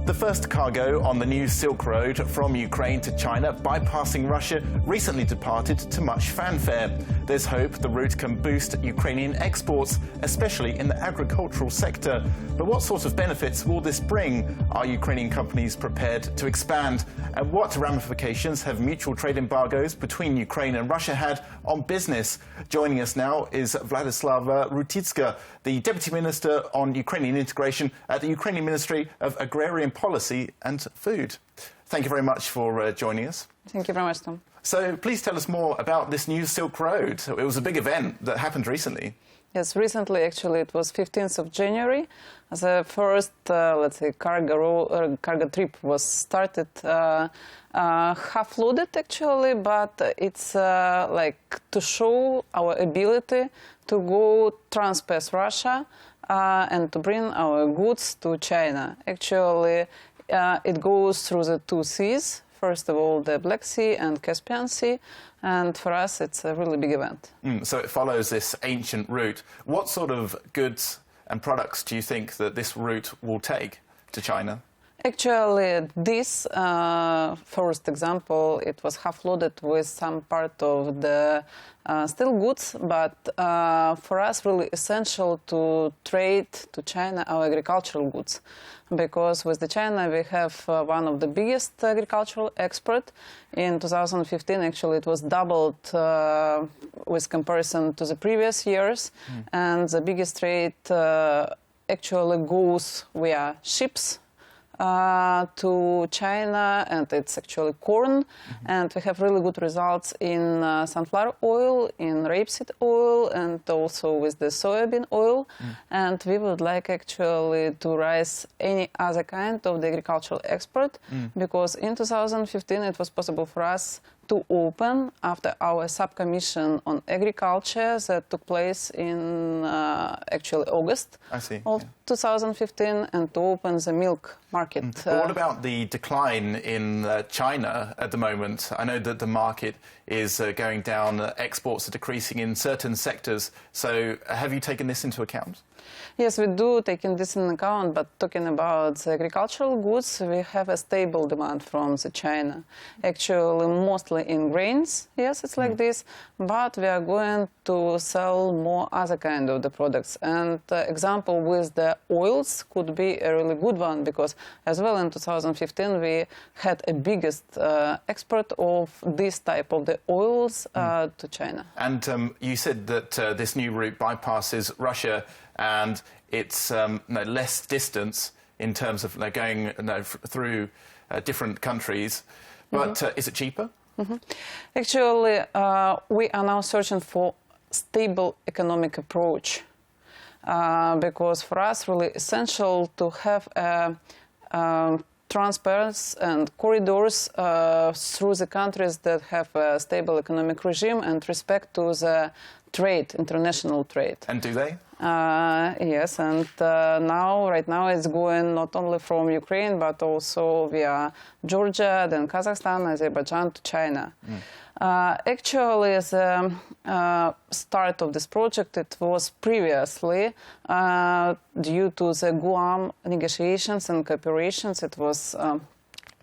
The first cargo on the new Silk Road from Ukraine to China, bypassing Russia, recently departed to much fanfare. There's hope the route can boost Ukrainian exports, especially in the agricultural sector. But what sort of benefits will this bring? Are Ukrainian companies prepared to expand? And what ramifications have mutual trade embargoes between Ukraine and Russia had on business? Joining us now is Vladyslava Rutytska, the Deputy Minister on Ukrainian Integration at the Ukrainian Ministry of Agrarian Policy and Food. Thank you very much for joining us. Thank you very much, Tom. So please tell us more about this new Silk Road. It was a big event that happened recently. Yes, recently, actually, it was 15th of January. The first, let's say, cargo trip was started half-loaded, actually, but it's like to show our ability to go transpass Russia and to bring our goods to China. Actually, it goes through the two seas. First of all, the Black Sea and Caspian Sea, and for us, it's a really big event. So it follows this ancient route. What sort of goods and products do you think that this route will take to China? Actually, this first example, it was half-loaded with some part of the still goods, but for us really essential to trade to China our agricultural goods, because with the China we have one of the biggest agricultural export. In 2015, actually, it was doubled with comparison to the previous years, and the biggest trade actually goes via ships to China, and it's actually corn, and we have really good results in sunflower oil, in rapeseed oil, and also with the soybean oil, and we would like actually to raise any other kind of the agricultural export, because in 2015 it was possible for us to open after our subcommission on agriculture that took place in actually August of 2015, and to open the milk market. But what about the decline in China at the moment? I know that the market is going down, exports are decreasing in certain sectors, so have you taken this into account? Yes, we do taking this into account, but talking about the agricultural goods, we have a stable demand from the China. Actually, mostly in grains, yes, it's like this, but we are going to sell more other kind of the products. And example with the oils could be a really good one, because as well in 2015 we had a biggest export of this type of the oils to China. And you said that this new route bypasses Russia, and it's less distance in terms of going through different countries. But is it cheaper? Actually, we are now searching for stable economic approach, because for us really essential to have transparency and corridors through the countries that have a stable economic regime and respect to the trade, international trade. And do they? Yes, and right now it's going not only from Ukraine, but also via Georgia, then Kazakhstan, Azerbaijan to China. Actually, the start of this project, it was previously due to the Guam negotiations and cooperations. It was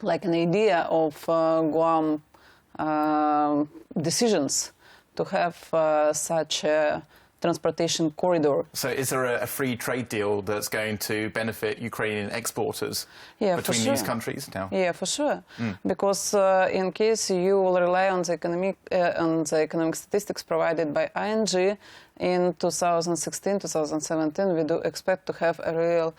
like an idea of Guam decisions to have such a transportation corridor. So is there a free trade deal that's going to benefit Ukrainian exporters between these countries now? Yeah, for sure. Because in case you will rely on the economic statistics provided by ING, in 2016-2017 we do expect to have a real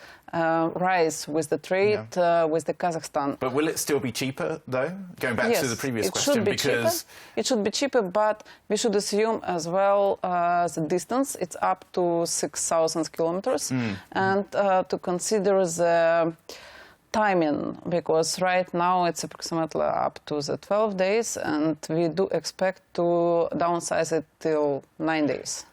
rise with the trade with the Kazakhstan. But will it still be cheaper, though? Going back to the previous question, because it should be cheaper, but we should assume as well the distance. It's up to 6,000 kilometers, and to consider the timing, because right now it's approximately up to the 12 days, and we do expect to downsize it till 9 days.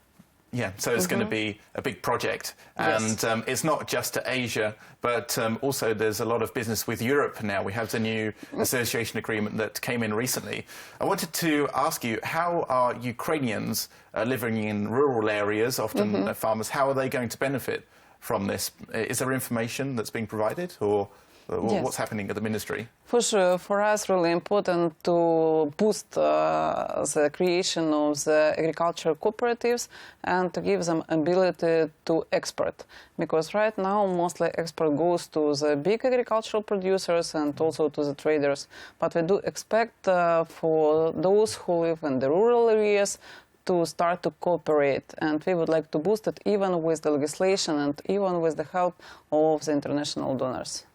Yeah, so it's going to be a big project, and it's not just to Asia, but also there's a lot of business with Europe now. We have the new association agreement that came in recently. I wanted to ask you, how are Ukrainians living in rural areas, often farmers, how are they going to benefit from this? Is there information that's being provided, or...? Yes. What's happening at the ministry? For sure, for us, really important to boost the creation of the agricultural cooperatives and to give them ability to export. Because right now, mostly export goes to the big agricultural producers and also to the traders. But we do expect for those who live in the rural areas to start to cooperate, and we would like to boost it even with the legislation and even with the help of the international donors.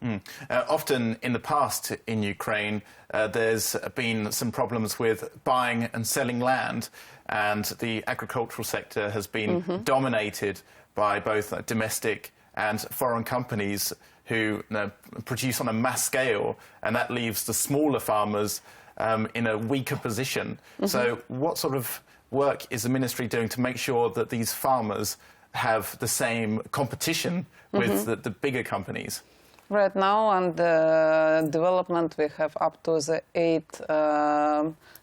Often in the past in Ukraine, there's been some problems with buying and selling land, and the agricultural sector has been dominated by both domestic and foreign companies who produce on a mass scale, and that leaves the smaller farmers in a weaker position. So what sort of work is the ministry doing to make sure that these farmers have the same competition with the bigger companies? Right now, on the development, we have up to the 8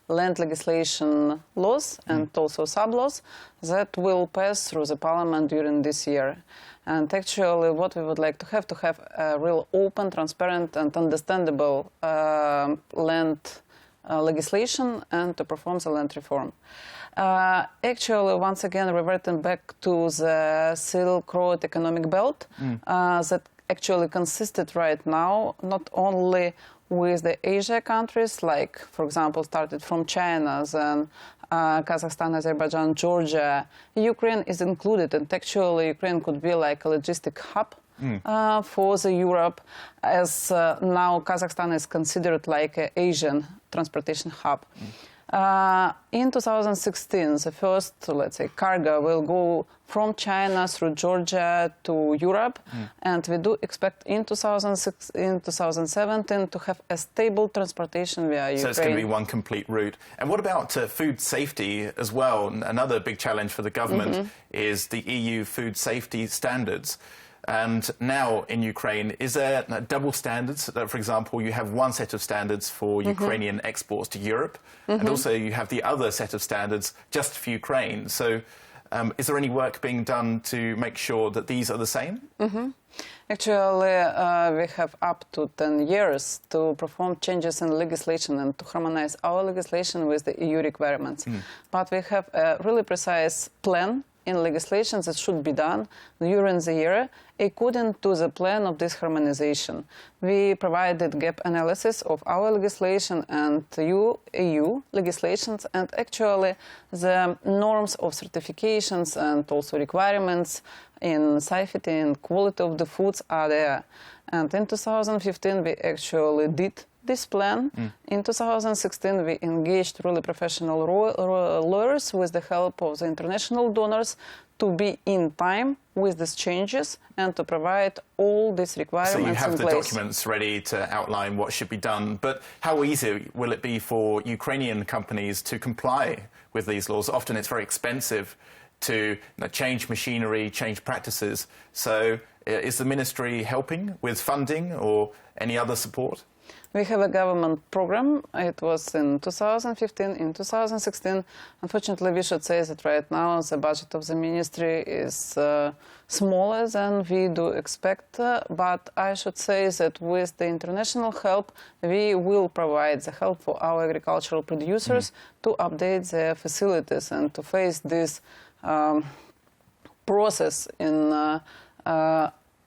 land legislation laws and also sub-laws that will pass through the parliament during this year. And actually, what we would like to have a real open, transparent and understandable land legislation and to perform the land reform. Actually, once again, reverting back to the Silk Road economic belt that actually consisted right now not only with the Asia countries, like, for example, started from China, then Kazakhstan, Azerbaijan, Georgia. Ukraine is included, and actually Ukraine could be like a logistic hub for the Europe, as now Kazakhstan is considered like an Asian transportation hub. In 2016, the first, let's say, cargo will go from China through Georgia to Europe, and we do expect in 2017 to have a stable transportation via Ukraine. So it's going to be one complete route. And what about food safety as well? Another big challenge for the government is the EU food safety standards. And now in Ukraine, is there double standards? That, for example, you have one set of standards for Ukrainian exports to Europe, and also you have the other set of standards just for Ukraine. So is there any work being done to make sure that these are the same? Actually, we have up to 10 years to perform changes in legislation and to harmonize our legislation with the EU requirements. But we have a really precise plan in legislation that should be done during the year according to the plan of this harmonization. We provided gap analysis of our legislation and EU legislations, and actually the norms of certifications and also requirements in safety and quality of the foods are there. And in 2015 we actually did this plan. In 2016 we engaged really professional lawyers with the help of the international donors to be in time with these changes and to provide all these requirements in place. So you have the documents ready to outline what should be done, but how easy will it be for Ukrainian companies to comply with these laws? Often it's very expensive to change machinery, change practices. So is the ministry helping with funding or any other support? We have a government program. It was in 2015, in 2016. Unfortunately, we should say that right now the budget of the ministry is smaller than we do expect. But I should say that with the international help, we will provide the help for our agricultural producers to update their facilities and to face this process in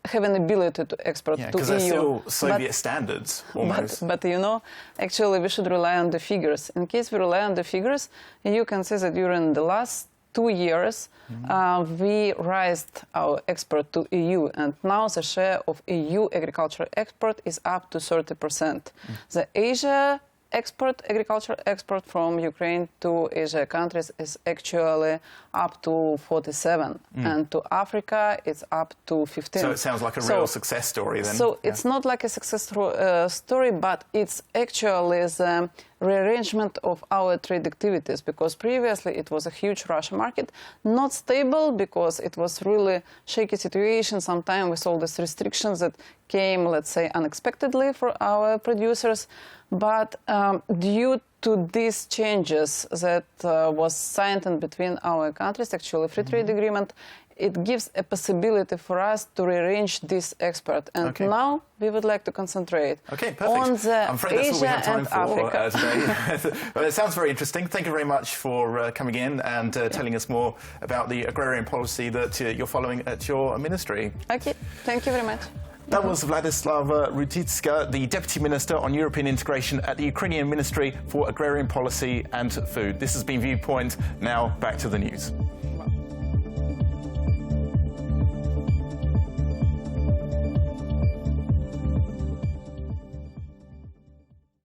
having ability to export to EU. Because they're still Soviet standards, almost. But you know, actually we should rely on the figures. In case we rely on the figures, you can see that during the last 2 years, we raised our export to EU, and now the share of EU agricultural export is up to 30%. The Asia agricultural export from Ukraine to Asia countries is actually up to 47, and to Africa it's up to 15. So it sounds like a real success story then. So it's not like a success story, but it's actually the rearrangement of our trade activities, because previously it was a huge Russian market, not stable because it was really shaky situation sometimes with all these restrictions that came, let's say, unexpectedly for our producers. But due to these changes that was signed in between our countries, actually free trade agreement, it gives a possibility for us to rearrange this export. And Okay. now we would like to concentrate Okay, perfect. on the I'm afraid that's all we Asia have time and for Africa. today. Well, it sounds very interesting. Thank you very much for coming in and telling us more about the agrarian policy that you're following at your ministry. Okay, thank you very much. That was Vladyslava Rutytska, the Deputy Minister on European Integration at the Ukrainian Ministry for Agrarian Policy and Food. This has been Viewpoint. Now back to the news.